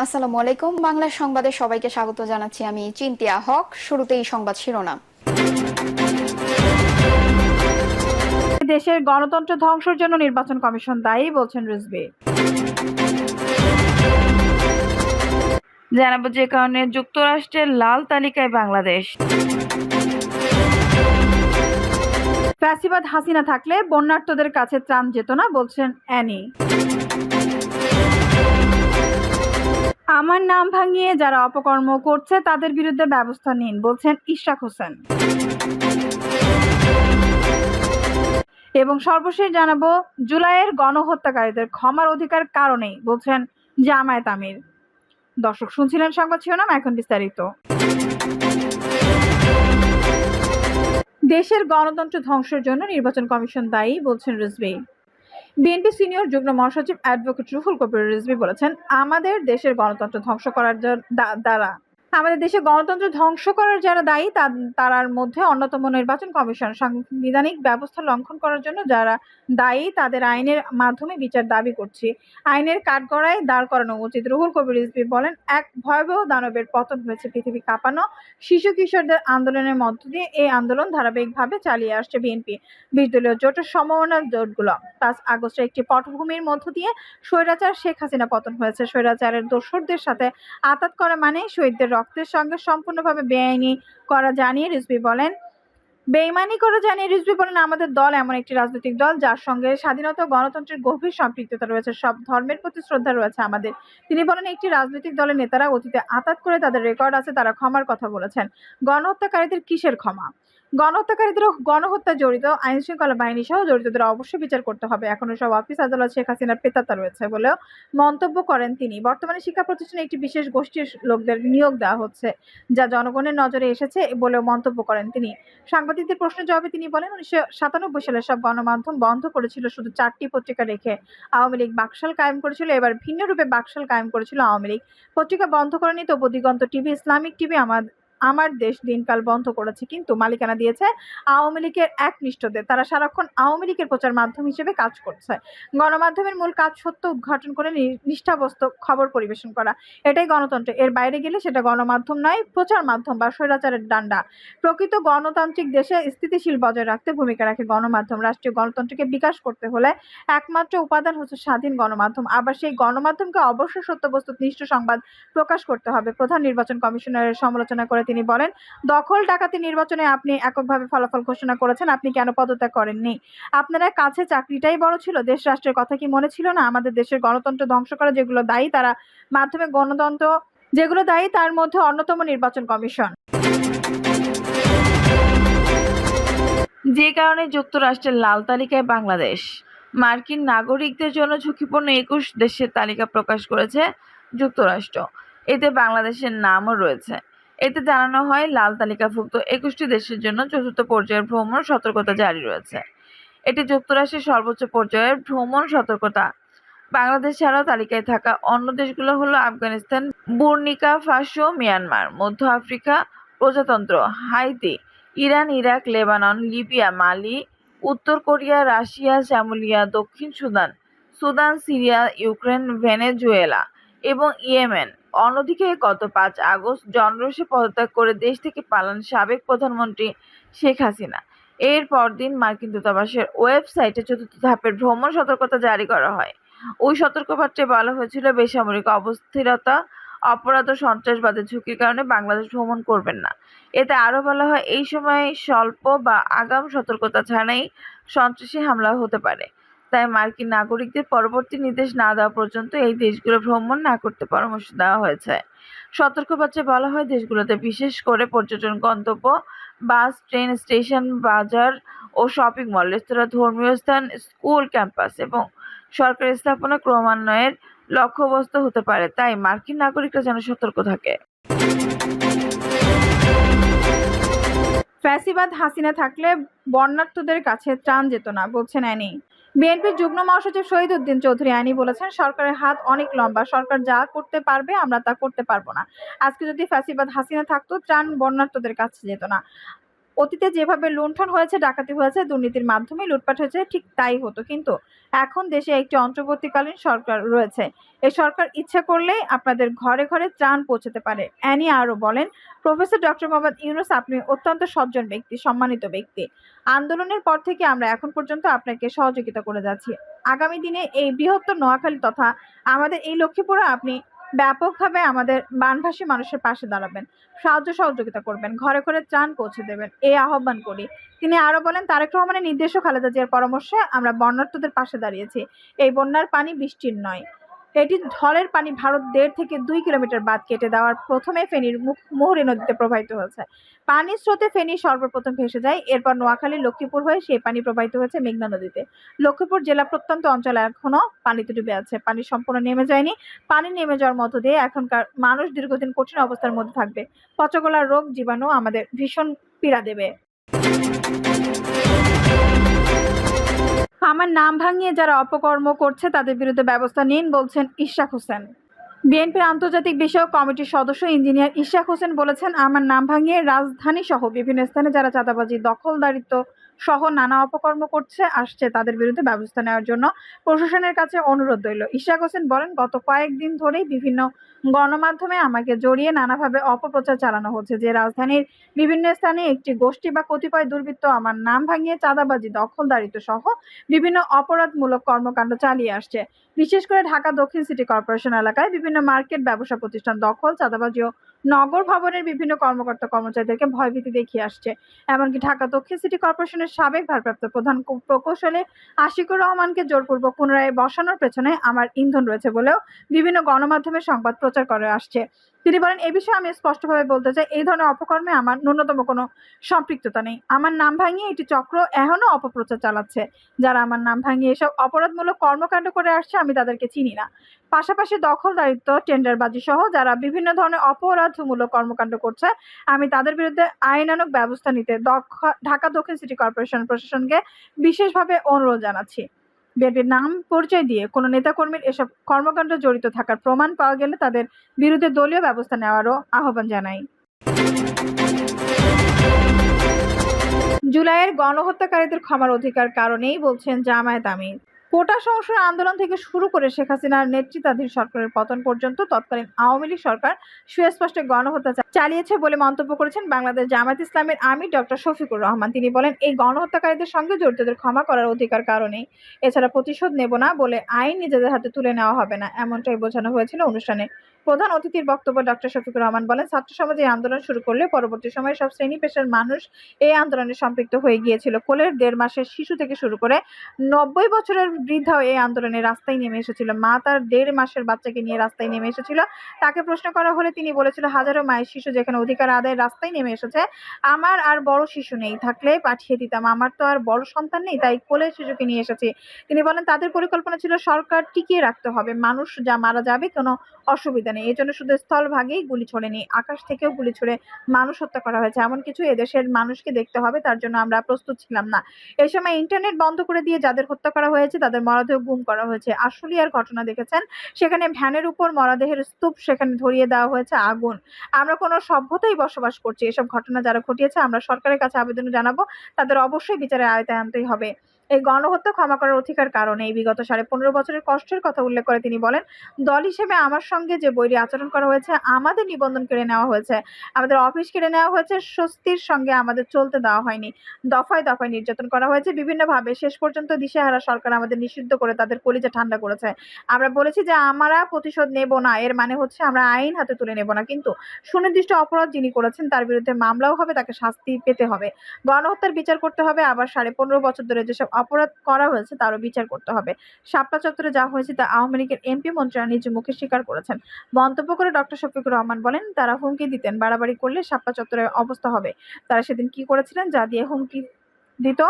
আসসালামু আলাইকুম। বাংলা সংবাদে সবাইকে স্বাগত জানাচ্ছি। আমি চিন্তিয়া হক। শুরুতেই সংবাদ শিরোনাম। দেশের গণতন্ত্র ধ্বংসের জন্য নির্বাচন কমিশন দায়ী বলছেন রিজভী। জানাবো যে কারণে যুক্তরাষ্ট্রের লাল তালিকায় বাংলাদেশ। ফ্যাসিবাদ হাসিনা থাকলে বন্যার্তদের কাছে ত্রাণ যেত না বলছেন অ্যানি। আমার নাম ভাঙিয়ে যারা অপকর্ম করছে তাদের বিরুদ্ধে ব্যবস্থা নিন বলছেন ইশরাক হোসেন। এবং সর্বশেষ জানাবো জুলাইয়ের গণহত্যাকারীদের ক্ষমার অধিকার কারণেই বলছেন জামায়াত আমির। দর্শক শুনছিলেন সংবাদ শিরোনাম, এখন বিস্তারিত। দেশের গণতন্ত্র ধ্বংসের জন্য নির্বাচন কমিশন দায়ী বলছেন রিজভী। বিএনপি সিনিয়র যুগ্ম মহাসচিব অ্যাডভোকেট রুহুল কবির রিজভী বলেছেন, আমাদের দেশের গণতন্ত্র ধ্বংস করার যারা দায়ী তারার মধ্যে অন্যতম নির্বাচন কমিশন। সাংবিধানিক ব্যবস্থা লঙ্ঘন করার জন্য যারা দায়ী তাদের আইনের মাধ্যমে বিচার দাবি করছি। আইনের কাঠগড়ায় দাঁড় করানো উচিত। রুহুল কবির রিজভী বলেন, এক ভয়াবহ দানবের পতন হয়েছে। পৃথিবী কাঁপানো শিশু কিশোরদের আন্দোলনের মধ্য দিয়ে এই আন্দোলন ধারাবাহিকভাবে চালিয়ে আসছে বিএনপি। ২০ দলীয় জোটের সমমনা জোটগুলো ৫ আগস্টের একটি পটভূমির মধ্য দিয়ে স্বৈরাচার শেখ হাসিনা পতন হয়েছে। স্বৈরাচারের দোসরদের সাথে আঁতাত করা মানে শহীদদের রক্তের সঙ্গে সম্পূর্ণভাবে বেআইনি করা জানিয়ে রিজভী বলেন, আমাদের দল এমন একটি রাজনৈতিক দল যার সঙ্গে স্বাধীনতা ও গণতন্ত্রের গভীর সম্পৃক্ততা রয়েছে। সব ধর্মের প্রতি শ্রদ্ধা রয়েছে আমাদের। তিনি বলেন, একটি রাজনৈতিক দলের নেতারা অতীতে আঁতাত করে তাদের রেকর্ড আছে, তারা ক্ষমার কথা বলেছেন। গণহত্যাকারীদের কিসের ক্ষমা? গণহত্যাকারীদের গণহত্যা জড়িত আইনশৃঙ্খলা বাহিনী সহ জড়িতদের অবশ্যই বিচার করতে হবে। এখনো সব অফিস আদালত শেখ হাসিনার পেতাত্তা রয়েছে বলেও মন্তব্য করেন তিনি। বর্তমানে শিক্ষা প্রতিষ্ঠানে একটি বিশেষ গোষ্ঠীর লোকদের নিয়োগ দেওয়া হচ্ছে, যা জনগণের নজরে এসেছে বলেও মন্তব্য করেন তিনি। সাংবাদিকদের প্রশ্নের জবাবে তিনি বলেন, ১৯৯৭ সালে সব গণমাধ্যম বন্ধ করেছিল শুধু ৪টি পত্রিকা রেখে। আওয়ামী লীগ বাকশাল কায়েম করেছিল, এবার ভিন্ন রূপে বাকশাল কায়েম করেছিল আওয়ামী লীগ। পত্রিকা বন্ধ করেনি, তবু দিগন্ত টিভি, ইসলামিক টিভি, আমার দেশ দিনকাল বন্ধ করেছে, কিন্তু মালিকানা দিয়েছে আওয়ামী লীগের একনিষ্ঠদের। তারা সারাক্ষণ আওয়ামী লীগের প্রচার মাধ্যম হিসেবে কাজ করছে। গণমাধ্যমের মূল কাজ সত্য উদ্ঘাটন করে নিষ্ঠাবস্ত খবর পরিবেশন করা। এটাই গণতন্ত্র। এর বাইরে গেলে সেটা গণমাধ্যম নয়, প্রচার মাধ্যম বা স্বৈরাচারের ডান্ডা। প্রকৃত গণতান্ত্রিক দেশে স্থিতিশীল বজায় রাখতে ভূমিকা রাখে গণমাধ্যম। রাষ্ট্রীয় গণতন্ত্রকে বিকাশ করতে হলে একমাত্র উপাদান হচ্ছে স্বাধীন গণমাধ্যম। আবার সেই গণমাধ্যমকে অবশ্যই সত্যবস্তুনিষ্ঠ সংবাদ প্রকাশ করতে হবে। প্রধান নির্বাচন কমিশনারের সমালোচনা করে তিনি বলেন, দখল ডাকাতি নির্বাচনে আপনি এককভাবে ফলাফল ঘোষণা করেছেন, আপনি কেন পদত্যাগ করেননি? আপনার কাছে চাকরিটাই বড় ছিল, দেশ রাষ্ট্রের কথা কি মনে ছিল না? আমাদের দেশের গণতন্ত্র ধ্বংস করা যেগুলো দায়ী তার মধ্যে অন্যতম নির্বাচন কমিশন। যে কারণে যুক্তরাষ্ট্রের লাল তালিকায় বাংলাদেশ। মার্কিন নাগরিকদের জন্য ঝুঁকিপূর্ণ ২১ দেশের তালিকা প্রকাশ করেছে যুক্তরাষ্ট্র। এতে বাংলাদেশের নামও রয়েছে। এতে জানানো হয়, লাল তালিকাভুক্ত ২১টি দেশের জন্য চতুর্থ পর্যায়ের ভ্রমণ সতর্কতা জারি রয়েছে। এটি যুক্তরাষ্ট্রের সর্বোচ্চ পর্যায়ের ভ্রমণ সতর্কতা। বাংলাদেশ ছাড়াও তালিকায় থাকা অন্য দেশগুলো হলো আফগানিস্তান, বুর্কিনা ফাসো, মিয়ানমার, মধ্য আফ্রিকা প্রজাতন্ত্র, Haiti, Iran, Iraq, Lebanon, Libya, Mali, উত্তর কোরিয়া, রাশিয়া, সোমালিয়া, দক্ষিণ সুদান, সিরিয়া, ইউক্রেন, ভেনেজুয়েলা এবং ইয়েমেন। অন্যদিকে গত ৫ আগস্ট জনরোষে পদত্যাগ করে দেশ থেকে পালান সাবেক প্রধানমন্ত্রী শেখ হাসিনা। এর পরদিন মার্কিন দূতাবাসের ওয়েবসাইটে চতুর্থ ধাপের ভ্রমণ সতর্কতা জারি করা হয়। ওই সতর্কবার্তায় বলা হয়েছিল, বেসামরিক অস্থিরতা, অপরাধ ও সন্ত্রাসবাদের ঝুঁকির কারণে বাংলাদেশ ভ্রমণ করবেন না। এতে আরও বলা হয়, এই সময় স্বল্প বা আগাম সতর্কতা ছাড়াই সন্ত্রাসী হামলা হতে পারে। তাই মার্কিন নাগরিকদের পরবর্তী নির্দেশ না দেওয়া পর্যন্ত এই দেশগুলো ভ্রমণ না করতে পরামর্শ দেওয়া হয়েছে। সতর্কবার্তায় বলা হয়, দেশগুলোতে বিশেষ করে পর্যটন গন্তব্য, বাস, ট্রেন স্টেশন, বাজার ও শপিং মল, রেস্তোরাঁ, ধর্মীয় স্থান, স্কুল, ক্যাম্পাস এবং সরকারি স্থাপনা ক্রমান্বয়ের লক্ষ্যবস্তু হতে পারে। তাই মার্কিন নাগরিকরা যেন সতর্ক থাকে। ফ্যাসিবাদ হাসিনা থাকলে বন্যার্তদের কাছে ত্রাণ যেত না বলছেন অ্যানি। বিএনপির যুগ্ম মহাসচিব শহীদ উদ্দিন চৌধুরী অ্যানি বলেছেন, সরকারের হাত অনেক লম্বা, সরকার যা করতে পারবে আমরা তা করতে পারবো না। আজকে যদি ফ্যাসিবাদ হাসিনা থাকতো, ত্রাণ বন্যার্তদের কাছে যেত না। অতীতে যেভাবে লুণ্ঠন হয়েছে, ডাকাতি হয়েছে, দুর্নীতির মাধ্যমে লুটপাট হয়েছে, ঠিক তাই হতো। কিন্তু এখন দেশে একটি অন্তর্বর্তীকালীন সরকার রয়েছে। এই সরকার ইচ্ছে করলেই আপনাদের ঘরে ঘরে ত্রাণ পৌঁছাতে পারে। অ্যানি আরও বলেন, প্রফেসর ডক্টর মোহাম্মদ ইউনূস, আপনি অত্যন্ত সজ্জন ব্যক্তি, সম্মানিত ব্যক্তি। আন্দোলনের পর থেকে আমরা এখন পর্যন্ত আপনাকে সহযোগিতা করে যাচ্ছি। আগামী দিনে এই বৃহত্তর নোয়াখালী তথা আমাদের এই লক্ষ্মীপুরে আপনি ব্যাপকভাবে আমাদের বানভাসী মানুষের পাশে দাঁড়াবেন, সাহায্য সহযোগিতা করবেন, ঘরে ঘরে ত্রাণ পৌঁছে দেবেন, এই আহ্বান করি। তিনি আরো বলেন, তারেক রহমানের নির্দেশ ও খালেদা জিয়ার পরামর্শে আমরা বন্যার্তদের পাশে দাঁড়িয়েছি। এই বন্যার পানি বৃষ্টির নয়, এটি ঢলের পানি। ভারত 1.5 থেকে 2 কিলোমিটার বাঁধ কেটে দেওয়ার প্রথমে ফেনীর মুহুরী নদীতে প্রবাহিত হয়েছে। পানির স্রোতে ফেনী সর্বপ্রথম ভেসে যায়, এরপর নোয়াখালী, লক্ষ্মীপুর হয়ে সেই পানি প্রবাহিত হয়েছে মেঘনা নদীতে। লক্ষ্মীপুর জেলা প্রত্যন্ত অঞ্চল এখনো পানিতে ডুবে আছে, পানি সম্পূর্ণ নেমে যায়নি। পানি নেমে যাওয়ার মধ্য দিয়ে এখনকার মানুষ দীর্ঘদিন কঠিন অবস্থার মধ্যে থাকবে। পচগলার রোগ জীবাণু আমাদের ভীষণ পীড়া দেবে। আমার নাম ভাঙিয়ে যারা অপকর্ম করছে তাদের বিরুদ্ধে ব্যবস্থা নিন, বলছেন ইশরাক হোসেন। বিএনপির আন্তর্জাতিক বিষয়ক কমিটির সদস্য ইঞ্জিনিয়ার ইশরাক হোসেন বলেছেন, আমার নাম ভাঙিয়ে রাজধানী সহ বিভিন্ন স্থানে যারা চাঁদাবাজি, দখলদারিত্ব সহ নানা অপকর্ম করছে আসছে তাদের বিরুদ্ধে ব্যবস্থা নেওয়ার জন্য প্রশাসনের কাছে অনুরোধ রইল। ইশরাক হোসেন বলেন, গত কয়েকদিন ধরেই বিভিন্ন গণমাধ্যমে আমাকে জড়িয়ে নানাভাবে অপপ্রচার চালানো হচ্ছে যে রাজধানীর বিভিন্ন স্থানে একটি গোষ্ঠী বা কতিপয় দুর্বৃত্ত আমার নাম ভাঙিয়ে চাঁদাবাজি, দখলদারিত্ব সহ বিভিন্ন অপরাধমূলক কর্মকাণ্ড চালিয়ে আসছে। বিশেষ করে ঢাকা দক্ষিণ সিটি কর্পোরেশন এলাকায় বিভিন্ন মার্কেট, ব্যবসা প্রতিষ্ঠান দখল, চাঁদাবাজি ও নগর ভবনের বিভিন্ন কর্মকর্তা কর্মচারীদেরকে ভয়ভীতি দেখিয়ে আসছে। এমনকি ঢাকা দক্ষিণ সিটি কর্পোরেশনের সাবেক ভারপ্রাপ্ত প্রধান প্রকৌশলী আশিকুর রহমানকে জোরপূর্বক পুনরায় বসানোর পেছনে আমার ইন্ধন রয়েছে বলেও বিভিন্ন গণমাধ্যমে সংবাদ প্রচার করে আসছে। তিনি বলেন, এ বিষয়ে আমি স্পষ্টভাবে বলতে চাই, এই ধরনের অপকর্মে আমার ন্যূনতম কোনো সম্পৃক্ততা নেই। আমার নাম ভাঙিয়ে এটি চক্র এখনো অপপ্রচার চালাচ্ছে। যারা আমার নাম ভাঙিয়ে এসব অপরাধমূলক কর্মকাণ্ড করে আসছে আমি তাদেরকে চিনি না। পাশাপাশি দখলদারিত্ব, টেন্ডারবাজি সহ যারা বিভিন্ন ধরনের অপরাধমূলক কর্মকাণ্ড করছে আমি তাদের বিরুদ্ধে আইনানুগ ব্যবস্থা নিতে ঢাকা দক্ষিণ সিটি কর্পোরেশন প্রশাসনকে বিশেষভাবে অনুরোধ জানাচ্ছি। বিএনপির নাম পরিচয় দিয়ে কোনো নেতাকর্মীর এসব কর্মকাণ্ড জড়িত থাকার প্রমাণ পাওয়া গেলে তাদের বিরুদ্ধে দলীয় ব্যবস্থা নেওয়ারও আহ্বান জানাই। জুলাইয়ের গণহত্যাকারীদের ক্ষমার অধিকার কারণেই, বলছেন জামায়াত আমির। কোটা সংস্কার আন্দোলন থেকে শুরু করে শেখ হাসিনার নেতৃত্বাধীন সরকারের পতন পর্যন্ত তৎকালীন আওয়ামী লীগ সরকার সুস্পষ্ট গণহত্যা চালিয়েছে বলে মন্তব্য করেছেন বাংলাদেশ জামায়াত ইসলামের আমির ডক্টর শফিকুর রহমান। তিনি বলেন, এই গণহত্যাকারীদের সঙ্গে জড়িতদের ক্ষমা করার অধিকার কারণেই, এছাড়া প্রতিশোধ নেব না বলে আইন নিজেদের হাতে তুলে নেওয়া হবে না, এমনটাই বোঝানো হয়েছিল অনুষ্ঠানে। প্রধান অতিথির বক্তব্যে ডক্টর শফিকুর রহমান বলেন, ছাত্র সমাজ এই আন্দোলন শুরু করলে পরবর্তী সময়ে সব শ্রেণী পেশার মানুষ এই আন্দোলনে সম্পৃক্ত হয়ে গিয়েছিল। কোলের 1.5 মাসের শিশু থেকে শুরু করে 90 বছরের বৃদ্ধাও এই আন্দোলনে রাস্তায় নেমে এসেছিল। মা তার 1.5 মাসের বাচ্চাকে নিয়ে রাস্তায় নেমে এসেছিল। তাকে প্রশ্ন করা হলে তিনি বলেছিল, হাজারো মায়ের শিশু যেখানে অধিকার আদায় রাস্তায় নেমে এসেছে, আমার আর বড় শিশু নেই, থাকলে পাঠিয়ে দিতাম, আমার তো আর বড় সন্তান নেই, তাই কোলের শিশুকে নিয়ে এসেছি। তিনি বলেন, তাদের পরিকল্পনা ছিল সরকার টিকিয়ে রাখতে হবে, মানুষ যা মারা যাবে কোনো অসুবিধা নেই, এজন্য শুধু স্থলভাগেই গুলি ছোড়েনি, আকাশ থেকেও গুলি ছুড়ে মানুষ হত্যা করা হয়েছে। এমন কিছু এদেশের মানুষকে দেখতে হবে, তার জন্য আমরা প্রস্তুত ছিলাম না। এই সময় ইন্টারনেট বন্ধ করে দিয়ে যাদের হত্যা করা হয়েছে তাদের মরদেহ গুম করা হয়েছে। আশুলিয়ার ঘটনা দেখেছেন, সেখানে ভ্যানের উপর মরদেহের স্তূপ, সেখানে ধরিয়ে দেওয়া হয়েছে আগুন। আমরা কোনো সভ্যতায় বসবাস করছি। এসব ঘটনা যারা ঘটিয়েছে আমরা সরকারের কাছে আবেদন জানাবো, তাদের অবশ্যই বিচারের আওতায় আনতেই হবে। এই গণহত্যা ক্ষমা করার অধিকার কারণে এই বিগত 15.5 বছরের কষ্টের কথা উল্লেখ করে তিনি বলেন, দল হিসেবে আমার সঙ্গে যে বৈরী আচরণ করা হয়েছে, আমাদের নিবন্ধন কেড়ে নেওয়া হয়েছে, আমাদের অফিস কেড়ে নেওয়া হয়েছে, স্বস্তির সঙ্গে আমাদের চলতে দেওয়া হয়নি, দফায় দফায় নির্যাতন করা হয়েছে বিভিন্নভাবে, শেষ পর্যন্ত দিশেহারা সরকার আমাদের নিষিদ্ধ করে তাদের কলিজা ঠান্ডা করেছে। আমরা বলেছি যে আমরা প্রতিশোধ নেব না, এর মানে হচ্ছে আমরা আইন হাতে তুলে নেব না, কিন্তু সুনির্দিষ্ট অপরাধ যিনি করেছেন তার বিরুদ্ধে মামলাও হবে, তাকে শাস্তি পেতে হবে, গণহত্যার বিচার করতে হবে, আবার 15.5 বছর ধরে যেসব অপরাধ করা হয়েছে তারও বিচার করতে হবে। শাপলা চত্বরে যা হয়েছে তা আওয়ামী লীগের এমপি মন্ত্রীরা নিজ মুখে স্বীকার করেছেন। মন্তব্য করে ডক্টর শফিকুর রহমান বলেন, তারা হুমকি দিতেন, বাড়াবাড়ি করলে শাপলা চত্বরের অবস্থা হবে। তারা সেদিন কি করেছিলেন, যা দিয়ে হুমকি দিত,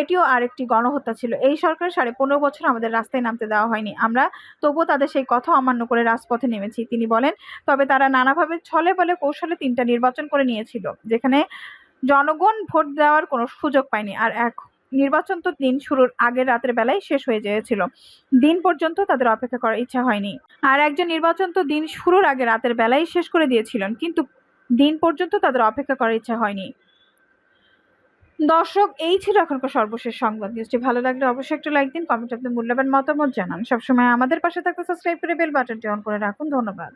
এটিও আরেকটি গণহত্যা ছিল। এই সরকার 15.5 বছর আমাদের রাস্তায় নামতে দেওয়া হয়নি, আমরা তবুও তাদের সেই কথা অমান্য করে রাজপথে নেমেছি। তিনি বলেন, তবে তারা নানাভাবে ছলে বলে কৌশলে 3টা নির্বাচন করে নিয়েছিল, যেখানে জনগণ ভোট দেওয়ার কোনো সুযোগ পায়নি। আর এক নির্বাচন তো দিন শুরুর আগের রাতের বেলায় শেষ হয়ে গিয়েছিল, দিন পর্যন্ত তাদের অপেক্ষা করার ইচ্ছা হয়নি। আর একজন নির্বাচন তো দিন শুরুর আগে রাতের বেলায় শেষ করে দিয়েছিলেন, কিন্তু দিন পর্যন্ত তাদের অপেক্ষা করার ইচ্ছা হয়নি। দর্শক, এই ছিল এখনকার সর্বশেষ সংবাদ। নিউজটি ভালো লাগলে অবশ্যই একটা লাইক দিন, কমেন্টে আপনার মূল্যবান মতামত জানান। সবসময় আমাদের পাশে থাকতে সাবস্ক্রাইব করে বেল বাটনটি অন করে রাখুন। ধন্যবাদ।